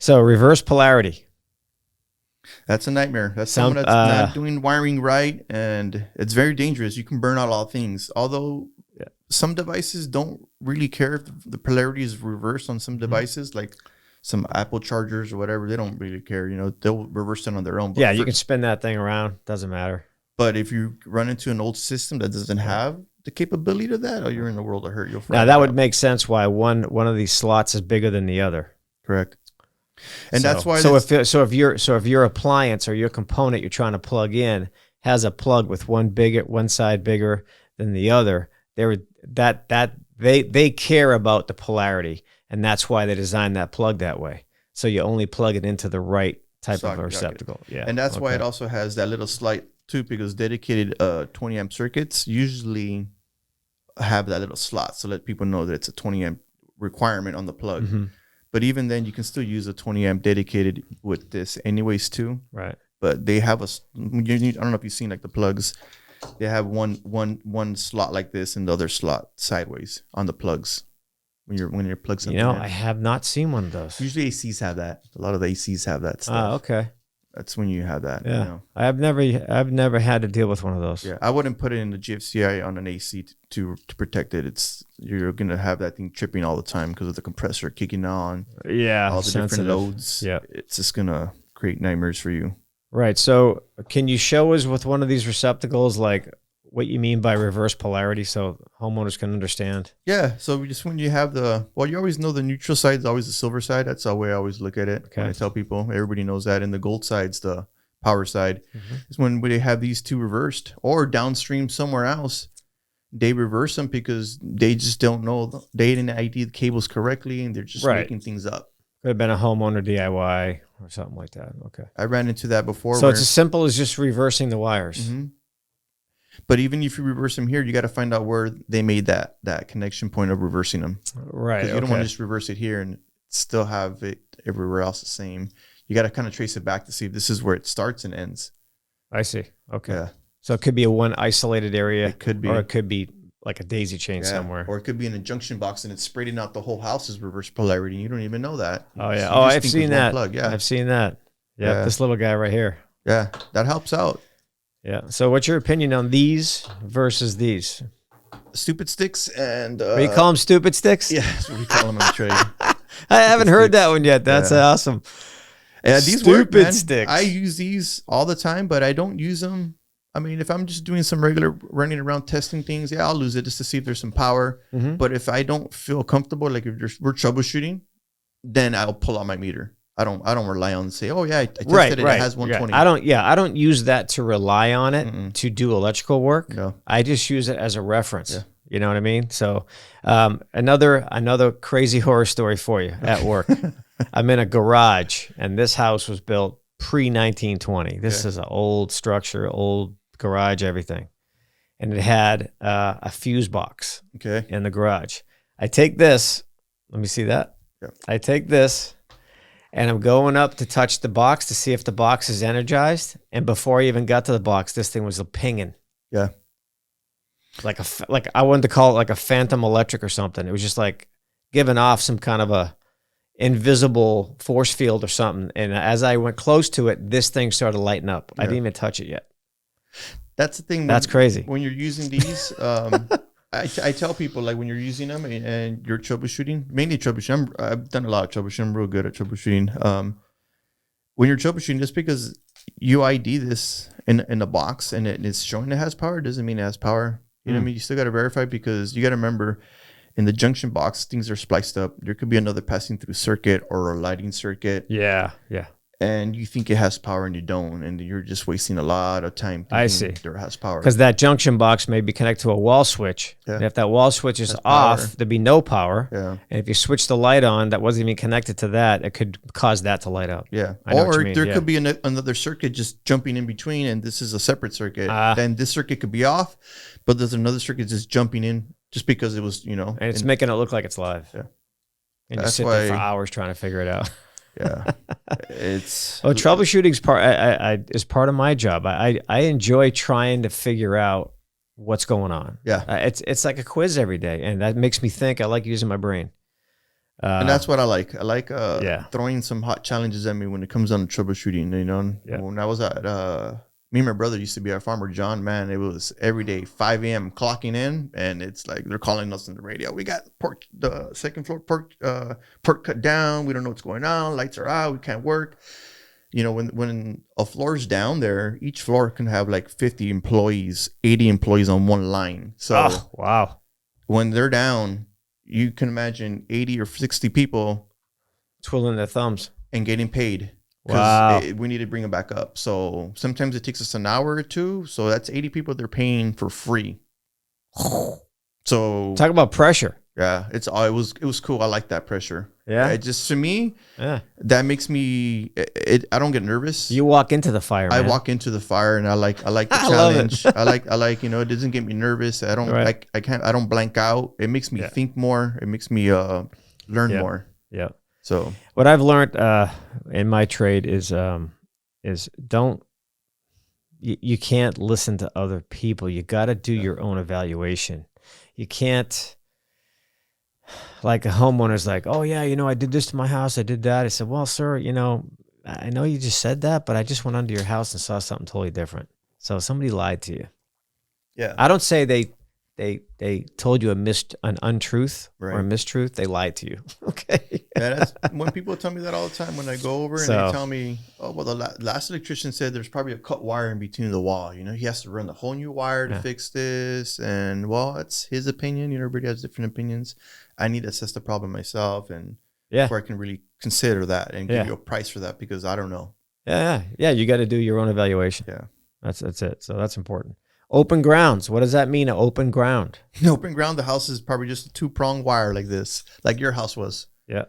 So reverse polarity. That's a nightmare. That's someone that's not doing wiring right, and it's very dangerous. You can burn out all things. Although some devices don't really care if the polarity is reversed on some devices, like some Apple chargers or whatever. They don't really care. You know, they'll reverse it on their own. But yeah, you can spin that thing around. Doesn't matter. But if you run into an old system that doesn't have the capability of that, you're in the world of hurt. You'll now that would make sense why one of these slots is bigger than the other. Correct. And so, that's why. If your appliance or your component you're trying to plug in has a plug with one side bigger than the other, they care about the polarity, and that's why they designed that plug that way. So you only plug it into the right type of receptacle. Yeah, and that's why it also has that little slight too, because dedicated 20 amp circuits usually have that little slot to let people know that it's a 20 amp requirement on the plug. But even then, you can still use a 20 amp dedicated with this anyways too. Right. But they have I don't know if you've seen like the plugs. They have one slot like this and the other slot sideways on the plugs when you're plugged something in. I have not seen one of those. Usually ACs have that. A lot of the ACs have that stuff. Okay. That's when you have that. Yeah. You know. I've never had to deal with one of those. Yeah. I wouldn't put it in the GFCI on an AC to protect it. You're gonna have that thing tripping all the time because of the compressor kicking on. Yeah. All the different loads. Yeah. It's just gonna create nightmares for you. Right. So can you show us with one of these receptacles like what you mean by reverse polarity so homeowners can understand? Yeah. So just when you have you always know the neutral side is always the silver side. That's the way I always look at it. Okay. When I tell people, everybody knows that. And the gold side's the power side. Is when they have these two reversed or downstream somewhere else. They reverse them because they just don't know. They didn't ID the cables correctly and they're just making things up. Could have been a homeowner DIY or something like that. Okay. I ran into that before. So it's as simple as just reversing the wires. But even if you reverse them here, you got to find out where they made that connection point of reversing them. Right. Because you don't want to just reverse it here and still have it everywhere else the same. You got to kind of trace it back to see if this is where it starts and ends. I see. Okay. Yeah. So it could be a one isolated area. It could be. Or it could be like a daisy chain somewhere. Or it could be in a junction box and it's spreading out the whole house's reverse polarity and you don't even know that. Oh, yeah. So I've seen that. Plug. Yeah. I've seen that. Yeah. This little guy right here. Yeah. That helps out. Yeah. So what's your opinion on these versus these? Stupid sticks and... you call them stupid sticks? Yeah, that's what we call them in the trade. I haven't heard that one yet. That's awesome. Yeah, these stupid sticks. I use these all the time, but I don't use them. I mean, if I'm just doing some regular running around testing things, I'll lose it just to see if there's some power. But if I don't feel comfortable, like if we're troubleshooting, then I'll pull out my meter. I don't rely on and say, oh yeah, I tested it. It has 120. I don't use that to rely on it to do electrical work. No. I just use it as a reference. Yeah. You know what I mean? So another crazy horror story for you at work. I'm in a garage and this house was built pre-1920. This is an old structure, old garage, everything. And it had a fuse box in the garage. I take this, let me see that. Yeah. I take this and I'm going up to touch the box to see if the box is energized. And before I even got to the box, this thing was pinging. Yeah. Like I wanted to call it like a phantom electric or something. It was just like giving off some kind of a invisible force field or something. And as I went close to it, this thing started lighting up. I didn't even touch it yet. That's the thing. That's crazy. When you're using these, I tell people, like, when you're using them and you're troubleshooting, mainly troubleshooting. I've done a lot of troubleshooting. I'm real good at troubleshooting. When you're troubleshooting, just because you ID this in a box and it's showing it has power doesn't mean it has power. You know what I mean? You still got to verify because you got to remember in the junction box, things are spliced up. There could be another passing through circuit or a lighting circuit. Yeah, yeah. And you think it has power and you don't, and you're just wasting a lot of time. I see. There has power because that junction box may be connected to a wall switch. Yeah. And if that wall switch is off, there'd be no power. Yeah. And if you switch the light on that wasn't even connected to that, it could cause that to light up. Yeah. Or there could be another circuit just jumping in between, and this is a separate circuit. Then this circuit could be off, but there's another circuit just jumping in just because it was, and it's making it look like it's live. Yeah. And you sit there for hours trying to figure it out. Yeah, it's troubleshooting is part of my job. I enjoy trying to figure out what's going on. Yeah, it's like a quiz every day, and that makes me think. I like using my brain. And that's what I like. I like Yeah. throwing some hot challenges at me when it comes down to troubleshooting. You know, Yeah. when I was at me and my brother used to be our farmer John. Man, it was every day 5 a.m. clocking in, and it's like they're calling us on the radio. We got pork, the second floor pork cut down. We don't know what's going on. Lights are out. We can't work. You know, when a floor's down there, each floor can have like 50 employees, 80 employees on one line. So wow. when they're down, you can imagine 80 or 60 people Twiddling their thumbs. and getting paid. Wow. We need to bring them back up. So sometimes it takes us an hour or two. So that's 80 people they're paying for free. So Talk about pressure. yeah, it was cool. I like that pressure. Yeah. It just, to me, Yeah. that makes me, I don't get nervous. You walk into the fire, man. I walk into the fire and I like the I love it. challenge. I like, you know, it doesn't get me nervous. I don't Right. I don't blank out. It makes me think more. It makes me learn more. Yeah. So What I've learned in my trade is don't you can't listen to other people. You got to do your own evaluation. You can't, like a homeowner's like, oh yeah, you know, I did this to my house. I did that. I said, well, sir, you know, I know you just said that, but I just went under your house and saw something totally different. So somebody lied to you. yeah. I don't say they told you an untruth or a Right. mistruth. They lied to you. Okay. Yeah, that's when people tell me that all the time when I go over and So- they tell me, oh, well, the last electrician said there's probably a cut wire in between the wall. You know, he has to run the whole new wire to fix this. And well, that's his opinion. You know, everybody has different opinions. I need to assess the problem myself and before I can really consider that and give you a price for that because I don't know. Yeah. You got to do your own evaluation. Yeah. That's it. So that's important. Open grounds. What does that mean? An open ground. In open ground, the house is probably just a 2-prong wire like this, like your house was. Yeah.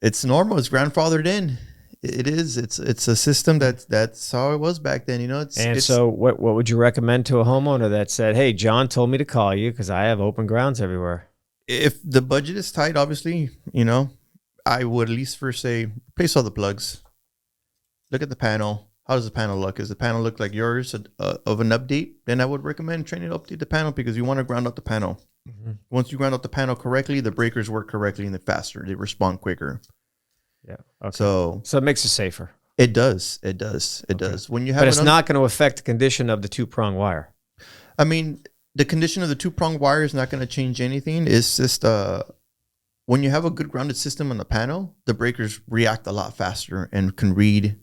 It's normal. It's grandfathered in. It is. It's a system that's how it was back then. You know. So what would you recommend to a homeowner that said, "Hey, John told me to call you because I have open grounds everywhere"? If the budget is tight, obviously, you know, I would at least first say replace all the plugs. Look at the panel. How does the panel look? Does the panel look like yours of an update? Then I would recommend trying to update the panel because you want to ground out the panel. Mm-hmm. Once you ground out the panel correctly, the breakers work correctly and they're faster. They respond quicker. Yeah. Okay. So it makes it safer. it does. It does. It does. When you have, But it's not going to affect the condition of the 2-prong wire. I mean, the condition of the 2-prong wire is not going to change anything. It's just when you have a good grounded system on the panel, the breakers react a lot faster and can read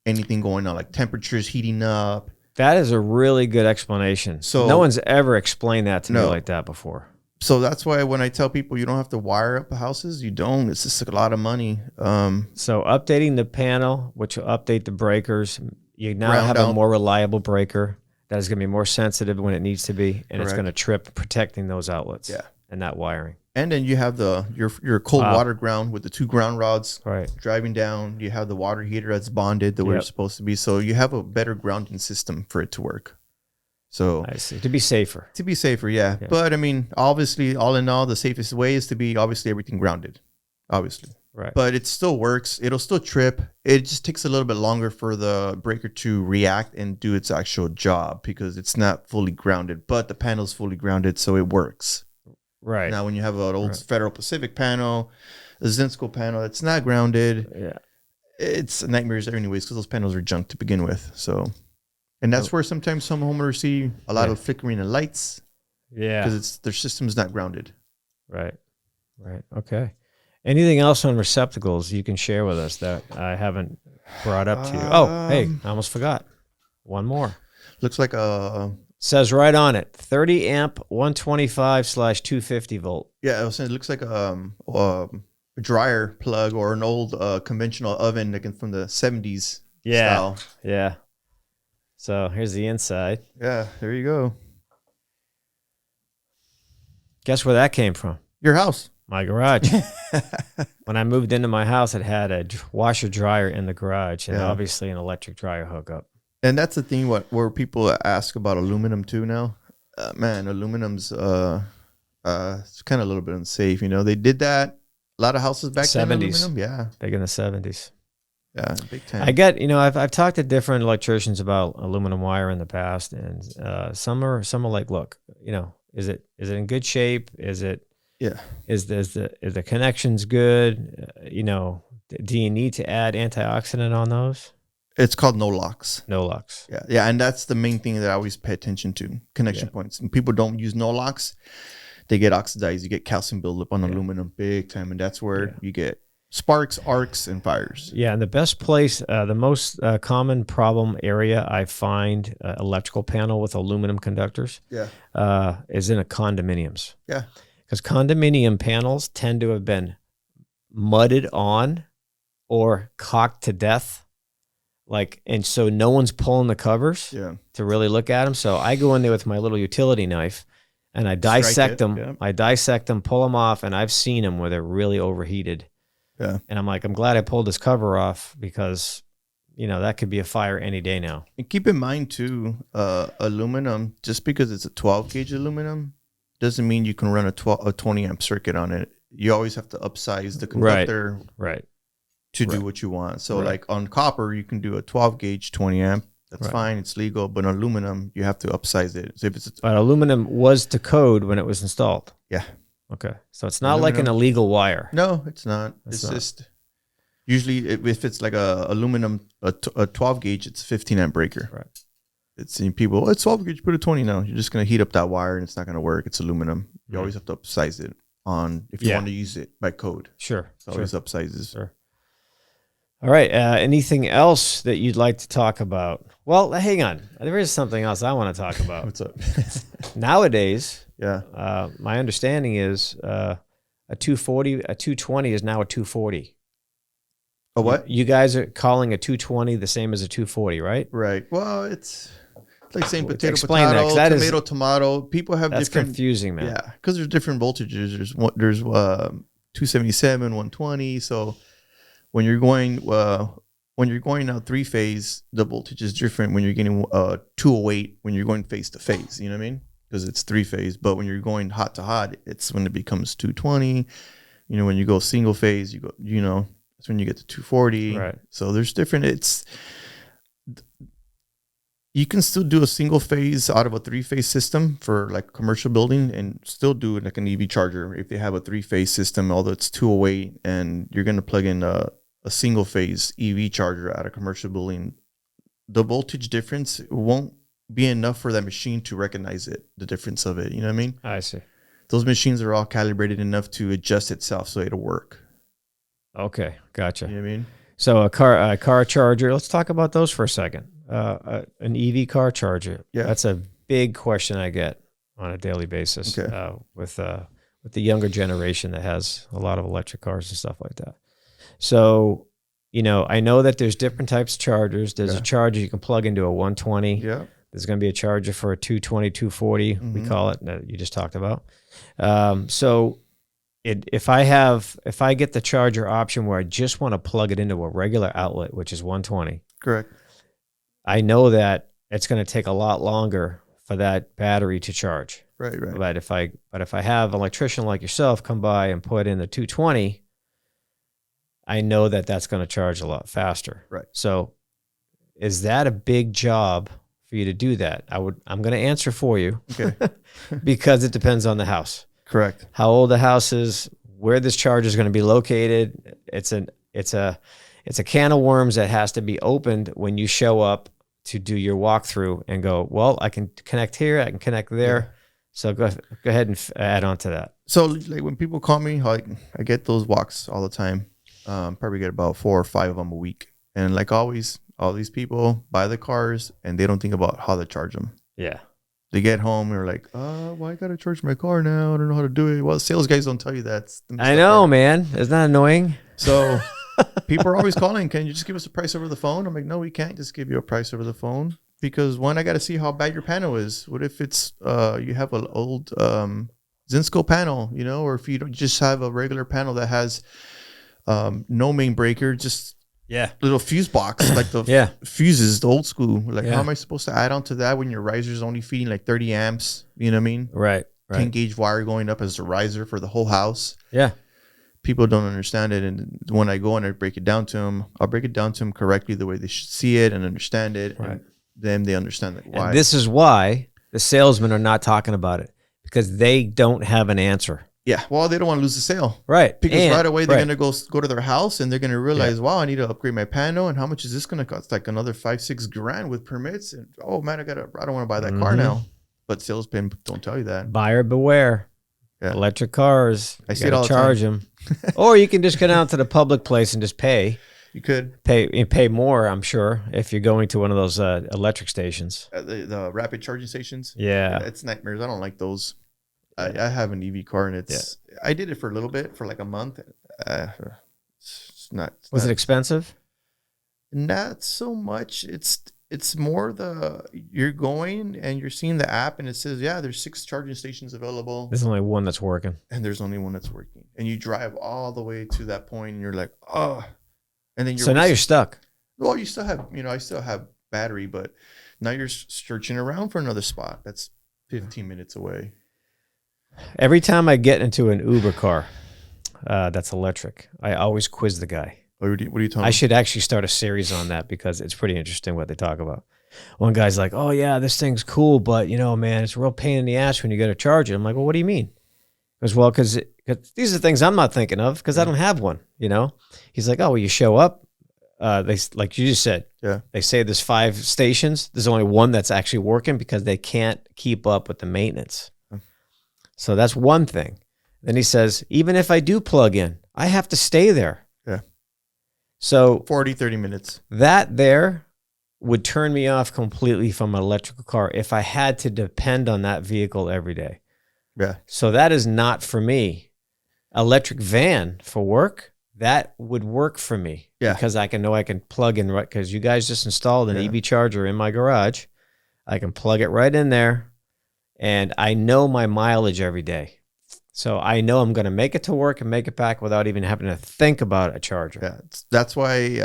anything going on, like temperatures heating up. That is a really good explanation. So no one's ever explained that to me like that before. So that's why when I tell people you don't have to wire up houses, you don't. It's just a lot of money. So updating the panel, which will update the breakers, you now Round have out. a more reliable breaker that is going to be more sensitive when it needs to be, and it's Correct. going to trip protecting those outlets and that wiring. And then you have your cold water ground with the 2 ground rods driving down. You have the water heater that's bonded the way it's supposed to be. So you have a better grounding system for it to work. So I see. To be safer. To be safer, yeah. But I mean, obviously, all in all, the safest way is to be obviously everything grounded. Obviously. Right. But it still works. It'll still trip. It just takes a little bit longer for the breaker to react and do its actual job because it's not fully grounded. But the panel's fully grounded, so it works. Right. Now, when you have an old Federal Pacific panel, a Zinsco panel that's not grounded, it's nightmares anyways because those panels are junk to begin with. So, and that's where sometimes some homeowners see a lot of flickering of lights. Yeah. Because their system's not grounded. Right. Okay. Anything else on receptacles you can share with us that I haven't brought up to you? Oh, hey, I almost forgot. One more. Looks like a... Says right on it, 30 amp, 125/250 volt. Yeah, I was saying it looks like a dryer plug or an old conventional oven like from the 70s style. Yeah. So here's the inside. Yeah, there you go. Guess where that came from? Your house. My garage. When I moved into my house, it had a washer dryer in the garage and obviously an electric dryer hookup. And that's the thing where people ask about aluminum too now. Man, aluminum's it's kind of a little bit unsafe. You know, they did that. A lot of houses back then, aluminum. Yeah. Big in the 70s. Yeah, big time. I get, I've talked to different electricians about aluminum wire in the past, and some are like, look, is it in good shape? Is it Yeah. Is the connections good? Do you need to add antioxidant on those? It's called no locks. No locks. Yeah. Yeah. And that's the main thing that I always pay attention to, connection points. And people don't use no locks. They get oxidized. You get calcium buildup on aluminum big time. And that's where you get sparks, arcs, and fires. Yeah. And the best place, the most common problem area I find electrical panel with aluminum conductors is in condominiums. Yeah. Because condominium panels tend to have been mudded on or caulked to death. And so no one's pulling the covers to really look at them. So I go in there with my little utility knife and I dissect them. Yeah. I dissect them, pull them off, and I've seen them where they're really overheated. Yeah. And I'm like, I'm glad I pulled this cover off because, that could be a fire any day now. And keep in mind too, aluminum, just because it's a 12 gauge aluminum, doesn't mean you can run a 20 amp circuit on it. You always have to upsize the conductor. Right. To do what you want. So like on copper, you can do a 12 gauge 20 amp. That's fine. It's legal. But on aluminum, you have to upsize it. So if it's but aluminum was to code when it was installed. Yeah. Okay. So it's not like an illegal wire. No, it's not. It's just usually if it's like a aluminum, a 12 gauge, it's a 15 amp breaker. Right. It's in people, it's 12 gauge, put a 20 now. You're just going to heat up that wire and it's not going to work. It's aluminum. You always have to upsize it if you want to use it by code. Sure. So always upsizes. Sure. All right. Anything else that you'd like to talk about? Well, hang on. There is something else I want to talk about. What's up? Nowadays, yeah. My understanding is a 220 is now a 240. A what? You guys are calling a 220 the same as a 240, right? Right. Well, it's like saying potato, tomato. People have that's different. Confusing, man. Yeah, because there's different voltages. There's 277, 120. So when you're going now 3-phase, the voltage is different when you're getting 208 when you're going phase to phase. You know what I mean? Because it's 3-phase. But when you're going hot to hot, it's when it becomes 220. When you go single phase, you go. That's when you get to 240. Right. So there's different. You can still do a single phase out of a 3-phase system for like commercial building and still do like an EV charger if they have a 3-phase system, although it's 208 and you're going to plug in a single phase EV charger at a commercial building. The voltage difference won't be enough for that machine to recognize the difference of it. You know what I mean? I see. Those machines are all calibrated enough to adjust itself so it'll work. Okay. Gotcha. You know what I mean? So a car charger, let's talk about those for a second. An EV car charger. Yeah. That's a big question I get on a daily basis with the younger generation that has a lot of electric cars and stuff like that. So, I know that there's different types of chargers. There's a charger you can plug into a 120. Yeah. There's going to be a charger for a 220, 240, we call it, that you just talked about. So if I get the charger option where I just want to plug it into a regular outlet, which is 120. Correct. I know that it's going to take a lot longer for that battery to charge. Right. But if I have an electrician like yourself come by and put in the 220, I know that that's going to charge a lot faster. Right. So is that a big job for you to do that? I'm going to answer for you. Okay. Because it depends on the house. Correct. How old the house is, where this charger is going to be located. It's a can of worms that has to be opened when you show up to do your walkthrough and go, well, I can connect here, I can connect there. Yeah. So go ahead and add on to that. So like when people call me, like I get those walks all the time. Probably get about 4 or 5 of them a week. And like always, all these people buy the cars and they don't think about how to charge them. Yeah. They get home and they're like, why I got to charge my car now? I don't know how to do it. Well, sales guys don't tell you that. I know, man. Isn't that annoying? So people are always calling. Can you just give us a price over the phone? I'm like, no, we can't just give you a price over the phone. Because one, I got to see how bad your panel is. What if it's you have an old Zinsco panel, or if you don't just have a regular panel that has no main breaker, just little fuse box, like the fuses, the old school. Like, how am I supposed to add on to that when your riser is only feeding like 30 amps? You know what I mean? Right. 10 gauge wire going up as a riser for the whole house. Yeah. People don't understand it. And when I go and I break it down to them, I'll break it down to them correctly the way they should see it and understand it. Right. And then they understand that why. And this is why the salesmen are not talking about it, because they don't have an answer. Yeah, well, they don't want to lose the sale. Right. Because right away they're gonna go to their house and they're gonna realize, wow, I need to upgrade my panel, and how much is this gonna cost? Like another $5-6 grand with permits, and oh man, I don't want to buy that car now. But salesmen don't tell you that. Buyer beware. Yeah. Electric cars. I see it all the charge them, or you can just go down to the public place and just pay. You could pay more, I'm sure, if you're going to one of those electric stations. The rapid charging stations. Yeah, it's nightmares. I don't like those. I have an EV car, and I did it for a little bit, for like a month. Was it expensive? Not so much. It's more you're going and you're seeing the app, and it says, yeah, there's 6 charging stations available. There's only one that's working. And there's only one that's working. And you drive all the way to that point, and you're like, oh. And then now you're stuck. Well, you still have, I still have battery, but now you're searching around for another spot that's 15 minutes away. Every time I get into an Uber car that's electric, I always quiz the guy. What are you talking about? I should actually start a series on that because it's pretty interesting what they talk about. One guy's like, oh, yeah, this thing's cool, but, man, it's a real pain in the ass when you got to charge it. I'm like, well, what do you mean? Because these are things I'm not thinking of because I don't have one, He's like, oh, well, you show up. They, like you just said, they say there's 5 stations. There's only one that's actually working because they can't keep up with the maintenance. So that's one thing. Then he says, even if I do plug in, I have to stay there. Yeah. So 30 minutes. That there would turn me off completely from an electrical car if I had to depend on that vehicle every day. Yeah. So that is not for me. Electric van for work, that would work for me. Yeah. Because I can plug in right, because you guys just installed an EV charger in my garage. I can plug it right in there. And I know my mileage every day. So I know I'm going to make it to work and make it back without even having to think about a charger. Yeah, that's why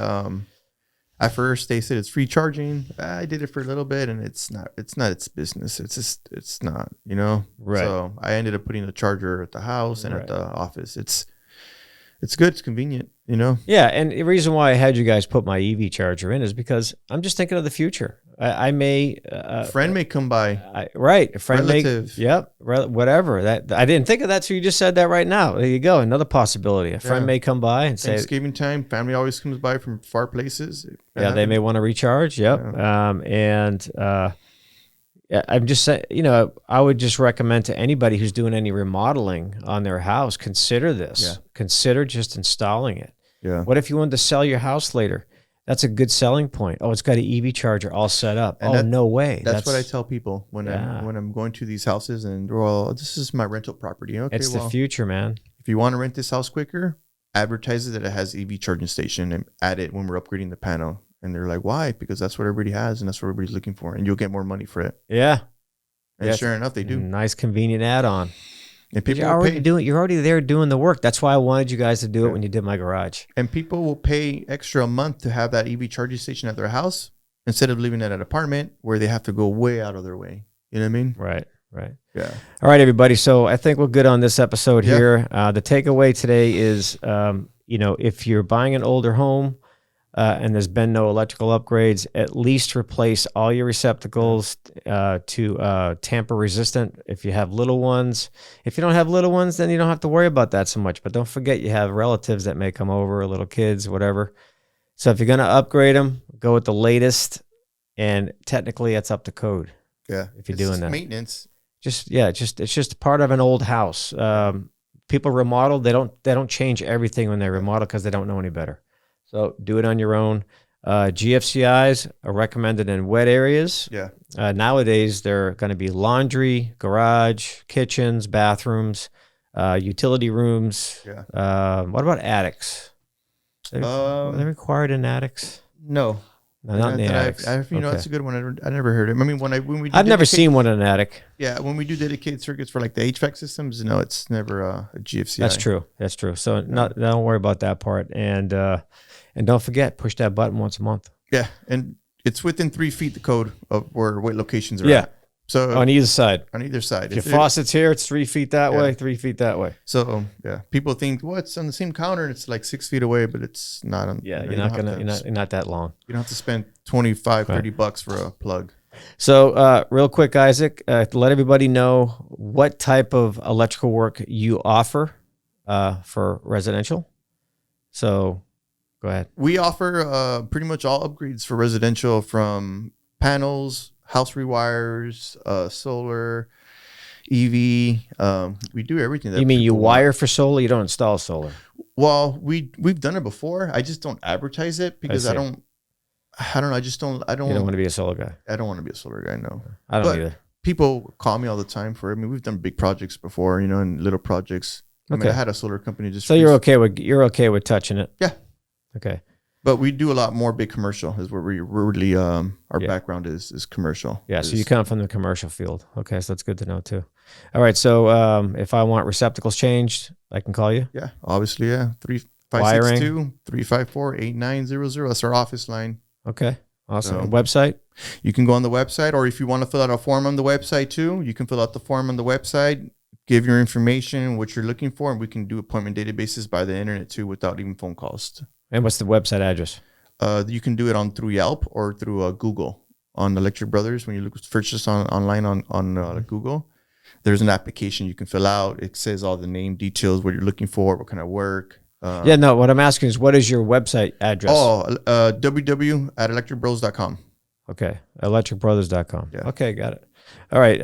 at first they said it's free charging. I did it for a little bit, and it's not its business. It's not, Right. So I ended up putting a charger at the house and at the office. It's good. It's convenient, Yeah, and the reason why I had you guys put my EV charger in is because I'm just thinking of the future. I may a friend may come by. Right, a friend relative. Whatever. That I didn't think of that, so you just said that right now. There you go, another possibility. A friend may come by and say Thanksgiving time, family always comes by from far places. Yeah, they may want to recharge. Yep, yeah. I'm just saying, I would just recommend to anybody who's doing any remodeling on their house, consider this. Yeah. Consider just installing it. Yeah. What if you wanted to sell your house later? That's a good selling point. Oh, it's got an EV charger all set up. And no way. That's what I tell people when I'm going to these houses, and this is my rental property. Okay, it's the future, man. If you want to rent this house quicker, advertise it that it has EV charging station and add it when we're upgrading the panel. And they're like, why? Because that's what everybody has, and that's what everybody's looking for, and you'll get more money for it. Yeah. And sure enough, they do. Nice, convenient add-on. And people you're already there doing the work. That's why I wanted you guys to do it when you did my garage. And people will pay extra a month to have that EV charging station at their house instead of living at an apartment where they have to go way out of their way. You know what I mean? Right. Yeah. All right, everybody. So I think we're good on this episode here. The takeaway today is, if you're buying an older home, and there's been no electrical upgrades, at least replace all your receptacles to tamper resistant if you have little ones. If you don't have little ones, then you don't have to worry about that so much. But don't forget you have relatives that may come over, little kids, whatever. So if you're going to upgrade them, go with the latest. And technically, it's up to code. Yeah. If you're doing that. Maintenance. It's just part of an old house. People remodel. They don't change everything when they remodel because they don't know any better. So do it on your own. GFCIs are recommended in wet areas. Yeah. Nowadays, they're going to be laundry, garage, kitchens, bathrooms, utility rooms. Yeah. What about attics? Are they required in attics? No. Not in the attics. That's a good one. I never heard it. I mean, I've never seen one in an attic. Yeah, when we do dedicated circuits for like the HVAC systems, no, it's never a GFCI. That's true. So don't worry about that part. And don't forget, push that button once a month. Yeah, and it's within 3 feet the code of where locations are at. So on either side. If your faucet's here, it's 3 feet that way, 3 feet that way. So people think, well, it's on the same counter and it's like 6 feet away, but it's not. You're not that long. You don't have to spend $25, $30 for a plug. So real quick, Isaac, to let everybody know what type of electrical work you offer for residential. So go ahead. We offer pretty much all upgrades for residential, from panels, house rewires, solar, EV. We do everything. You mean you wire for solar? You don't install solar? Well, we've done it before. I just don't advertise it because I don't know. I don't want to be a solar guy. I don't want to be a solar guy. No, I don't either. People call me all the time for it. I mean, we've done big projects before, and little projects. I mean, I had a solar company just. So you're okay with touching it? Yeah. Okay. But we do a lot more big commercial. Is where we really our background is commercial. Yeah. So you come from the commercial field. Okay, so that's good to know too. All right. So if I want receptacles changed, I can call you. Yeah. Obviously, yeah. 3562-354-8900. That's our office line. Okay. Awesome. So, website? You can go on the website, or if you want to fill out a form on the website too, you can fill out the form on the website, give your information, what you're looking for, and we can do appointment databases by the internet too without even phone calls. And what's the website address? You can do it through Yelp or through Google on Electric Brothers. When you look search this online on Google, there's an application you can fill out. It says all the name details, what you're looking for, what kind of work. What I'm asking is, what is your website address? www.electricbros.com. Okay, electricbrothers.com. Yeah. Okay, got it. All right.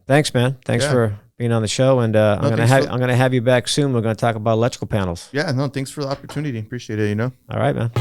Thanks, man. Thanks for being on the show, and I'm gonna have you back soon. We're gonna talk about electrical panels. Yeah, no, thanks for the opportunity. Appreciate it. All right, man.